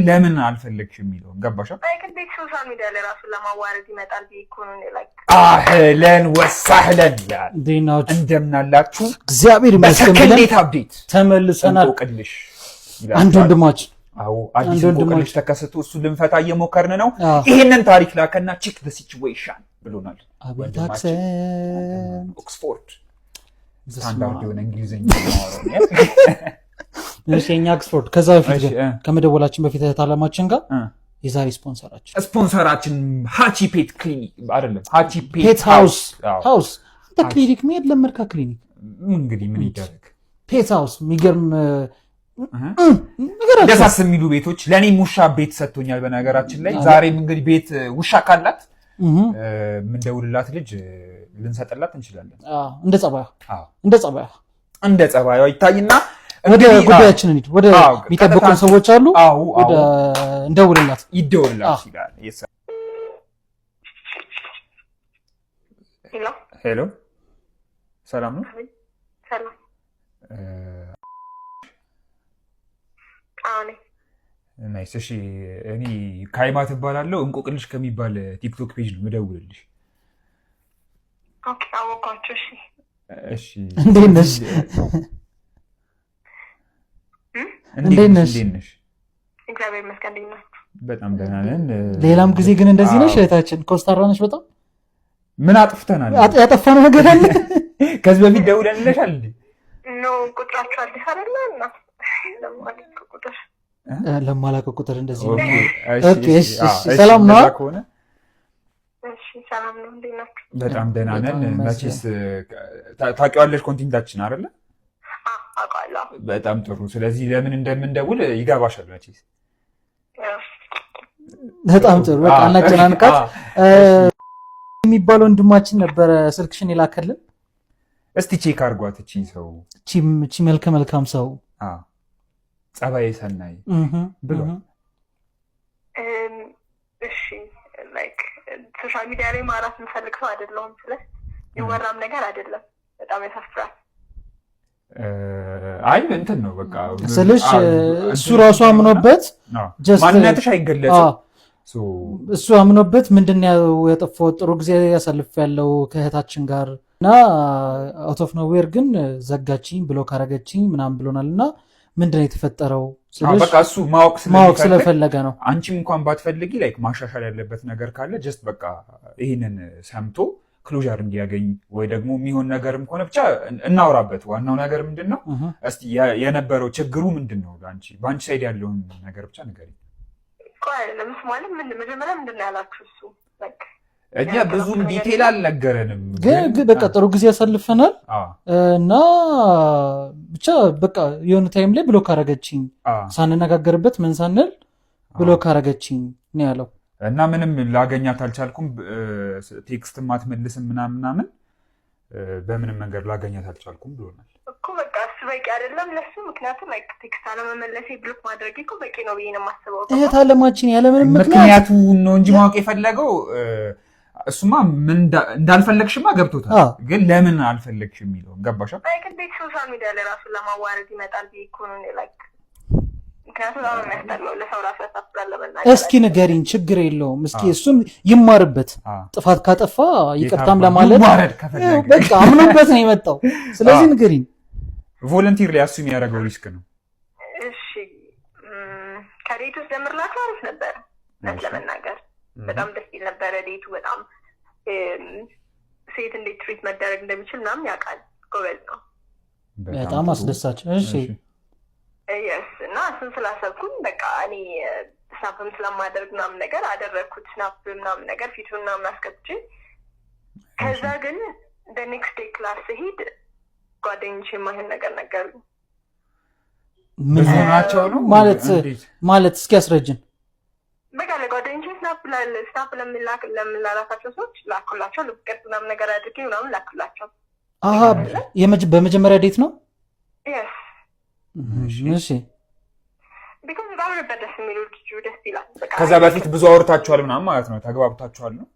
ለምን አልፈለግሽ የሚለው ገባሽ? ግዴታ ሶሻል ሚዲያ ላይ ራሱን ለማዋረድ ይመጣል ቢኮን ላይክ አህለን ወሳህለን ይላል። እንደምናላችሁ እግዚአብሔር ይመስገን ብለን አፕዴት ተመልሰናል። እንቆቅልሽ አንድ ወንድማችን አዲስ እንቆቅልሽ ተከስቶ እሱ ልንፈታ እየሞከርን ነው። ይሄንን ታሪክ ላከና ቼክ ዘ ሲቹዌሽን ብሎናል። ወንድማችን ኦክስፎርድ ስታንዳርድ የሆነ እንግሊዘኛ እኛ ኦክስፎርድ ከዛ በፊት ከመደወላችን በፊት ታላማችን ጋር የዛሬ ስፖንሰራችን ሃቺ ፔት ክሊኒክ አይደለም፣ ሃቺ ፔት ሃውስ ክሊኒክ ምን ለመርካ ክሊኒክ እንግዲህ ምን ይደረግ ፔት ሃውስ የሚገርም ደሳስ የሚሉ ቤቶች ለኔ ውሻ ቤት ሰጥቶኛል። በነገራችን ላይ ዛሬም እንግዲህ ቤት ውሻ ካላት ምን ደውልላት ልጅ ልንሰጥላት እንችላለን። እንደ ጸባዩ ይታይና ወደ ጉዳያችን እንሂድ። ወደ የሚጠብቁን ሰዎች አሉ። ወደ እንደውልላት ይደውልላት ይላል። ሄሎ ሰላም ነው? ሰላም ናይስ። እሺ እኔ ካይማ ትባላለሁ። እንቆቅልሽ ከሚባል ቲክቶክ ፔጅ ነው የምደውልልሽ። ኦኬ አወቃችሁ። እሺ እንዴት ነሽ? እንዴት ነሽ? እግዚአብሔር ይመስገን። እንዴት ነሽ? በጣም ደህና ነን። ሌላም ጊዜ ግን እንደዚህ ነሽ እህታችን። ኮስታራ ነሽ በጣም። ምን አጥፍተናል? ያጠፋነው ነገር አለ? ከዚህ በፊት ደውለንልሻል እንዴ? ኖ ቁጥራችሁ አዲስ አይደለም እና ለማላውቀው ቁጥር እንደዚህ ነው። ኦኬ እሺ ሰላም ነው? እሺ ሰላም ነው። እንዴት ናችሁ? በጣም ደህና ነን። መቼስ ታውቂዋለሽ ኮንቴንታችን አይደለ? አውቃለሁ። በጣም ጥሩ። ስለዚህ ለምን እንደምንደውል ይገባሻል መቼስ። በጣም ጥሩ። በቃ እናጨናንቃት የሚባለው ወንድማችን ነበረ ስልክሽን የላከልን። እስቲ ቼክ አድርጓት። እቺ መልካም ሰው ጸባይ ሰናይ ብሏል። እሺ ላይክ ሶሻል ሚዲያ ላይ ማውራት የምፈልግ ሰው አይደለሁም። ይወራም ነገር አይደለም። በጣም ያሳፍራል። አይ እንትን ነው በቃ ስልሽ እሱ ራሱ አምኖበት ማንነትሽ አይገለጽም። እሱ አምኖበት ምንድነው ያጠፋው ጥሩ ጊዜ ያሳልፍ ያለው ከእህታችን ጋር እና አውት ኦፍ ኖዌር ግን ዘጋችኝ ብሎ ካረገችኝ ምናምን ብሎናልና ምንድነው የተፈጠረው? በቃ እሱ ማወቅ ስለፈለገ ነው። አንቺም እንኳን ባትፈልጊ ላይክ ማሻሻል ያለበት ነገር ካለ ጀስት በቃ ይሄንን ሰምቶ ክሎዥር እንዲያገኝ ወይ ደግሞ የሚሆን ነገርም ከሆነ ብቻ እናውራበት። ዋናው ነገር ምንድነው? እስቲ የነበረው ችግሩ ምንድነው? በአንቺ ሳይድ ያለውን ነገር ብቻ ንገሪኝ። መጀመሪያ ምንድነው ያላችሁ? እሱ እኛ ብዙም ዲቴል አልነገረንም፣ ግን በቃ ጥሩ ጊዜ ያሳልፈናል እና ብቻ በቃ የሆነ ታይም ላይ ብሎክ አረገችኝ ሳንነጋገርበት ምን ሳንል ብሎክ አረገችኝ ነው ያለው። እና ምንም ላገኛት አልቻልኩም፣ ቴክስት ማትመልስም ምናምን በምንም መንገድ ላገኛት አልቻልኩም ብሎናል እኮ። በቃ እሱ በቂ አይደለም ለሱ። ምክንያቱም ቴክስት አለመመለሴ ብሎክ ማድረግ እኮ በቂ ነው ብዬ ነው የማስበው። እህት አለማችን ያለምንም ምክንያቱ ነው እንጂ ማወቅ የፈለገው እሱማ ምን እንዳልፈለግሽማ ገብቶታል፣ ግን ለምን አልፈለግሽ የሚለው ገባሽ? ግዴታ ሶሻል ሚዲያ ላይ ራሱን ለማዋረድ ይመጣል ብዬ እኮ ነው ላይክ እስኪ ንገሪኝ። ችግር የለውም። እስኪ እሱም ይማርበት። ጥፋት ካጠፋ ይቅርታም ለማለት በቃ አምኖበት ነው የመጣው። ስለዚህ ንገሪኝ። ቮለንቲር ላይ እሱ የሚያደርገው ሪስክ ነው። እሺ ከዴቱ ጀምርላችሁ አሪፍ ነበር ለመናገር በጣም ደስ ይል ነበረ። ዴቱ በጣም ሴት እንዴት ትሪት መደረግ እንደሚችል ምናምን ያውቃል። ጎበዝ ነው። በጣም አስደሳች። እሺ yes እና እሱን ስላሰብኩኝ በቃ እኔ ስናፕም ስለማደርግ ምናምን ነገር አደረግኩት። ስናፕ ምናምን ነገር ፊቱን ምናምን አስከትቼ ከዛ ግን ኔክስት ዴይ ክላስ ስሄድ ጓደኞቼ የማይሆን ነገር ነገሩኝ። ብዙ ናቸው ነው ማለት እስኪ ያስረጅን። በቃ ለጓደኞቼ ስናፕ ለምላላካቸው ሰዎች ላኩላቸው። ልብቀት ምናምን ነገር አድርጌ ምናምን ላኩላቸው። በመጀመሪያ ዴት ነው? yes እሺ ቢኮዝ በጣም ነበር ደስ የሚለው። ልጁ ደስ ይላል። ከዛ በፊት ብዙ አውርታችኋል ምናምን ማለት ነው? ተግባብታችኋል ነው?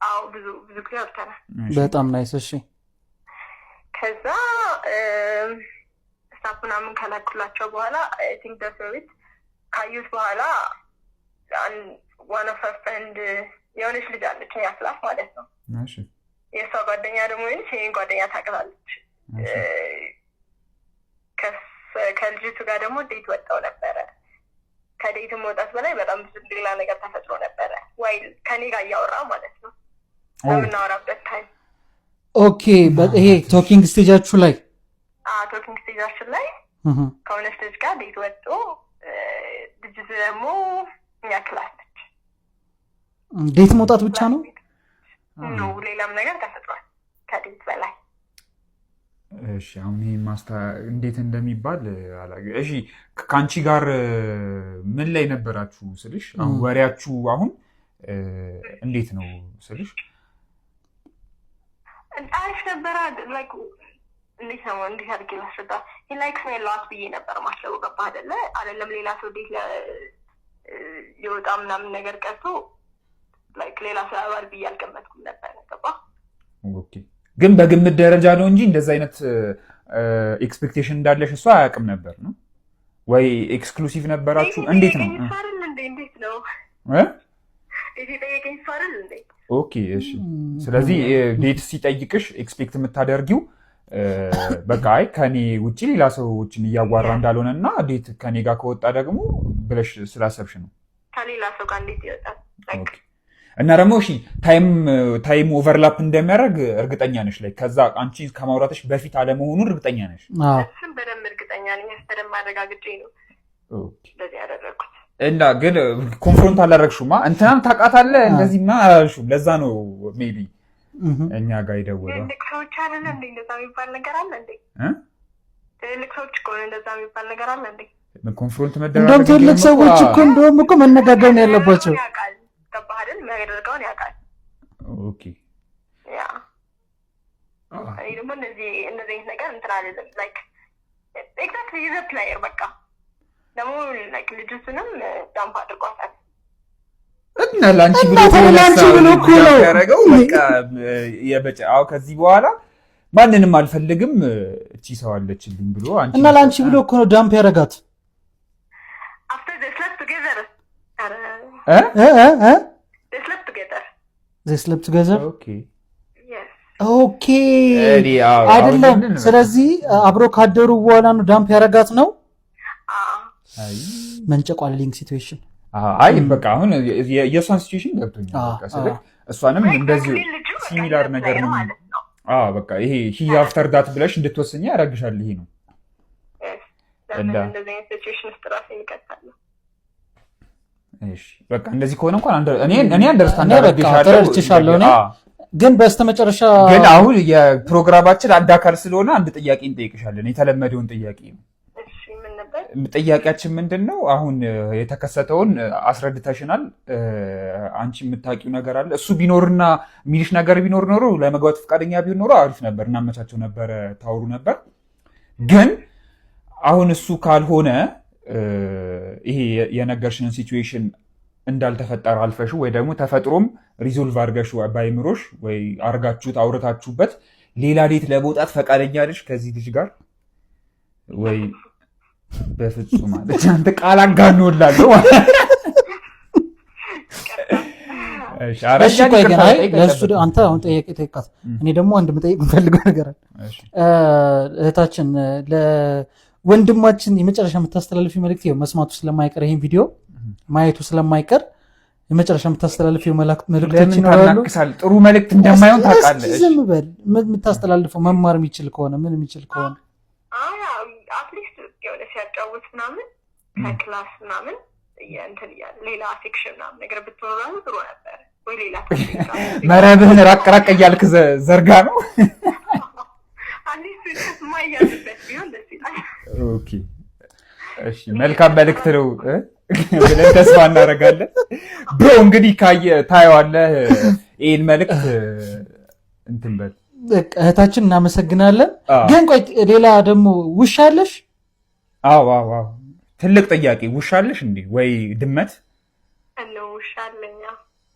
አዎ ብዙ ጊዜ አውርተናል። በጣም ናይስ። እሺ ከዛ ስታፕ ምናምን ከላኩላቸው በኋላ አይ ቲንክ ደስ ይላል። ካዩት በኋላ ዋን ኦፍ ፍሬንድ የሆነች ልጅ አለች እኛ ክላስ ማለት ነው። የእሷ ጓደኛ ደግሞ ይህች የኔን ጓደኛ ታውቃታለች። ከልጅቱ ጋር ደግሞ ዴት ወጣው ነበረ። ከዴት መውጣት በላይ በጣም ብዙ ሌላ ነገር ተፈጥሮ ነበረ። ወይ ከኔ ጋር እያወራ ማለት ነው በምናወራበት ታይም። ኦኬ ይሄ ቶኪንግ ስቴጃችሁ ላይ ቶኪንግ ስቴጃችን ላይ ከሆነች ልጅ ጋር ዴት ወጥቶ ልጅቱ ደግሞ እኛ ክላስ ነች። ዴት መውጣት ብቻ ነው ነው ሌላም ነገር ተፈጥሯል ከዴት በላይ። እሺ አሁን ይሄ እንዴት እንደሚባል እሺ ከአንቺ ጋር ምን ላይ ነበራችሁ ስልሽ አሁን ወሬያችሁ አሁን እንዴት ነው ስልሽ አሪፍ ነበረ። ላይክ እንዴት ነው እንዴት አድርጌ ላስረዳ? he likes me a lot ብዬ ነበር ማስለው ገባ አይደለም ሌላ ሰው ዴት ሊወጣ ምናምን ነገር ቀርቶ ላይክ ሌላ ሰው አባል ብዬ አልገመትኩም ነበር ገባ። ኦኬ ግን በግምት ደረጃ ነው እንጂ እንደዛ አይነት ኤክስፔክቴሽን እንዳለሽ እሷ አያውቅም ነበር ነው ወይ? ኤክስክሉሲቭ ነበራችሁ? እንዴት ነው እንዴት ነው ጠየቀኝ ሳርል እንዴ? ኦኬ እሺ። ስለዚህ ዴት ሲጠይቅሽ ኤክስፔክት የምታደርጊው በቃ አይ ከኔ ውጪ ሌላ ሰዎችን እያዋራ እንዳልሆነ እና ዴት ከኔ ጋር ከወጣ ደግሞ ብለሽ ስላሰብሽ ነው። ከሌላ ሰው ጋር እንዴት ይወጣል? እና ደግሞ እሺ ታይም ኦቨርላፕ እንደሚያደርግ እርግጠኛ ነሽ? ላይ ከዛ አንቺ ከማውራትሽ በፊት አለመሆኑን እርግጠኛ ነሽ? እሱም በደንብ እርግጠኛ ነኝ። በደንብ አረጋግጬ ነው እንደዚህ ያደረኩት። እና ግን ኮንፍሮንት አላደረግሽማ? እንትናን ታውቃታለህ እንደዚህማ አላልሽም? ለዛ ነው ሜቢ እኛ ጋር ይደውላል። ትልልቅ ሰዎች አይደለ እንዴ እንደዛ የሚባል ነገር አለ እንዴ? ትልልቅ ሰዎች እኮ እንደዛ የሚባል ነገር አለ እንዴ? ኮንፍሮንት መደረግ እንደውም ትልልቅ ሰዎች እኮ እንደውም እኮ መነጋገር ነው ያለባቸው። ገባህ አይደል? የሚያደርገውን ያውቃል። ኦኬ ያ እኔ ደግሞ እንደዚህ አይነት ነገር እንትን አይደለም። ላይክ ኤግዛክትሊ ኢዝ አ ፕሌየር በቃ ደግሞ ላይክ ልጅቱንም ዳምፕ አድርጓታል። እና ላንቺ ብሎ እኮ ነው ያደረገው። በቃ የበጫው ከዚህ በኋላ ማንንም አልፈልግም እቺ ሰው አለችልኝ ብሎ አንቺ እና ላንቺ ብሎ እኮ ነው ዳምፕ ያደረጋት። after they slept together they slept together okay ኦኬ አይደለም። ስለዚህ አብሮ ካደሩ በኋላ ነው ዳምፕ ያደረጋት ነው። አይ መንጨቋልሊንግ ሲቹዌሽን አይ በቃ አሁን የሷን ሲቹዌሽን ገብቶኛል። በቃ ስለዚህ እሷንም እንደዚህ ሲሚላር ነገር ነው። በቃ ይሄ ሂ አፍተር ዳት ብለሽ እንድትወስኚ ያደርግሻል። ይሄ ነው እንደዚህ አይነት ሲቹዌሽን ውስጥ ራሴ ይከታል። እሺ በቃ እንደዚህ ከሆነ እንኳን እኔ አንደርስታንድ አደርግሻለሁ። ግን በስተመጨረሻ ግን አሁን የፕሮግራማችን አንድ አካል ስለሆነ አንድ ጥያቄ እንጠይቅሻለን። የተለመደውን ጥያቄ ነው። ጥያቄያችን ምንድነው? አሁን የተከሰተውን አስረድተሽናል። አንቺ የምታውቂው ነገር አለ። እሱ ቢኖርና የሚልሽ ነገር ቢኖር ኖሮ ለመግባት ፈቃደኛ ቢሆን ኖሮ አሪፍ ነበር፣ እናመቻቸው ነበረ፣ ታወሩ ነበር። ግን አሁን እሱ ካልሆነ ይሄ የነገርሽንን ሲቹዌሽን እንዳልተፈጠረ አልፈሹ ወይ ደግሞ ተፈጥሮም ሪዞልቭ አድርገሽ ባይምሮሽ ወይ አርጋችሁት አውርታችሁበት ሌላ ዴት ለመውጣት ፈቃደኛ ነሽ ከዚህ ልጅ ጋር ወይ? በፍጹም ማለት አንተ ቃል አጋኖላለሁ። እሺ ቆይ ግን አይ ለሱ አንተ አሁን ጠየቅ ጠይቃት። እኔ ደግሞ አንድ መጠየቅ የምፈልገው ነገር አለ። እህታችን ለወንድማችን የመጨረሻ የምታስተላልፊው መልእክት ይኸው መስማቱ ስለማይቀር ይሄን ቪዲዮ ማየቱ ስለማይቀር የመጨረሻ የምታስተላልፊው መልእክቶች ይኖራሉ። ጥሩ መልእክት እንደማይሆን ታውቃለህ። ዝም በል። የምታስተላልፈው መማር የሚችል ከሆነ ምን የሚችል ከሆነ አትሊስት የሆነ ሲያጫውት ምናምን ከክላስ ምናምን እንትን እያለ ሌላ ሴክሽን ምናምን ነገር ብትኖር ራሱ ጥሩ ነበር። ወይ ሌላ መረብህን ራቅ ራቅ እያልክ ዘርጋ ነው። አትሊስት ማያዝበት ቢሆን ደስ ይላል። ኦኬ እሺ፣ መልካም መልእክት ነው ብለን ተስፋ እናደርጋለን። ብሮ እንግዲህ ታየዋለህ ይህን መልእክት እንትን በል። እህታችን እናመሰግናለን። ግን ቆይ ሌላ ደግሞ ውሻ አለሽ? አዎ ትልቅ ጥያቄ። ውሻ አለሽ እንዴ ወይ ድመት?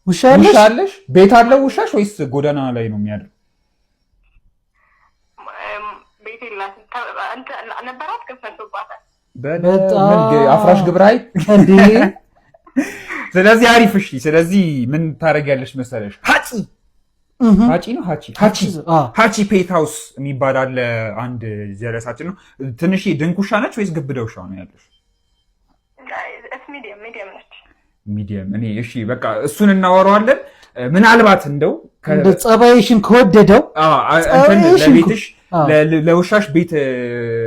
ውሻ አለሽ? ቤት አለው ውሻሽ ወይስ ጎዳና ላይ ነው የሚያድረው? ቤት የላትም ነበራት፣ ግን ፈርሶባታል። አፍራሽ ግብረ ኃይል እንዴ! ስለዚህ አሪፍ። እሺ ስለዚህ ምን ታደርጊያለሽ መሰለሽ? ሃቺ ፔት ሃውስ የሚባል አለ። አንድ ጀለሳችን ነው። ትንሽ ድንክ ውሻ ነች ወይስ ግብደ ውሻ ነው ያለሽ? ሚዲየም። እኔ እሺ በቃ እሱን እናወራዋለን። ምናልባት እንደው ጸባይሽን ከወደደው ለቤትሽ ለውሻሽ ቤት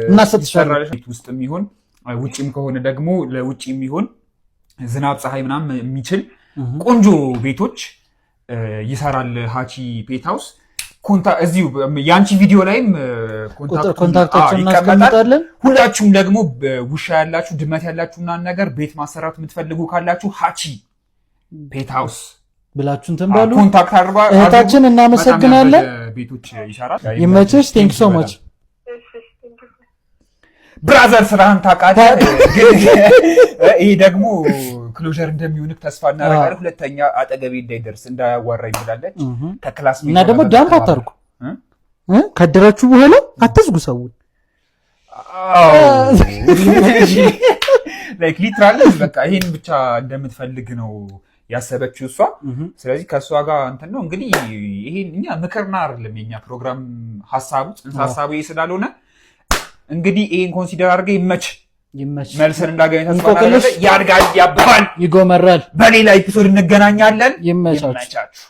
እናሰጥሻለሽ። ቤት ውስጥ የሚሆን ውጭም ከሆነ ደግሞ ለውጭ የሚሆን ዝናብ ፀሐይ ምናምን የሚችል ቆንጆ ቤቶች ይሰራል ሃቺ ፔት ሃውስ። እዚሁ የአንቺ ቪዲዮ ላይም ኮንታክታችንን እናስቀምጣለን። ሁላችሁም ደግሞ ውሻ ያላችሁ ድመት ያላችሁ ምናምን ነገር ቤት ማሰራት የምትፈልጉ ካላችሁ ሃቺ ፔት ሃውስ ብላችሁ እንትን በሉ፣ ኮንታክት አድርጓ። እህታችን እናመሰግናለን። ቤቶች ይሰራል። ይመችሽ። ቴንክ ሶ ማች ብራዘር። ስራህን ታውቃለህ። ይሄ ደግሞ ክሎዥር እንደሚሆንክ ተስፋ እናደርጋለን። ሁለተኛ አጠገቤ እንዳይደርስ እንዳያዋራኝ ብላለች። ከክላስ እና ደግሞ ዳምፕ አታርጉ። ከደራችሁ በኋላ አትዝጉ ሰውን። ላይክ ሊትራሊ በቃ ይሄን ብቻ እንደምትፈልግ ነው ያሰበችው እሷ። ስለዚህ ከእሷ ጋር እንትን ነው እንግዲህ። ይሄን እኛ ምክርና አይደለም የኛ ፕሮግራም ሀሳቡ ጽንሰ ሀሳቡ ይሄ ስላልሆነ እንግዲህ ይሄን ኮንሲደር አድርገህ ይመች መልስን እንዳገኝ ተስፋ እናደርጋለን። ያድጋል፣ ያብባል፣ ይጎመራል። በሌላ ኤፒሶድ እንገናኛለን። ይመቻችሁ።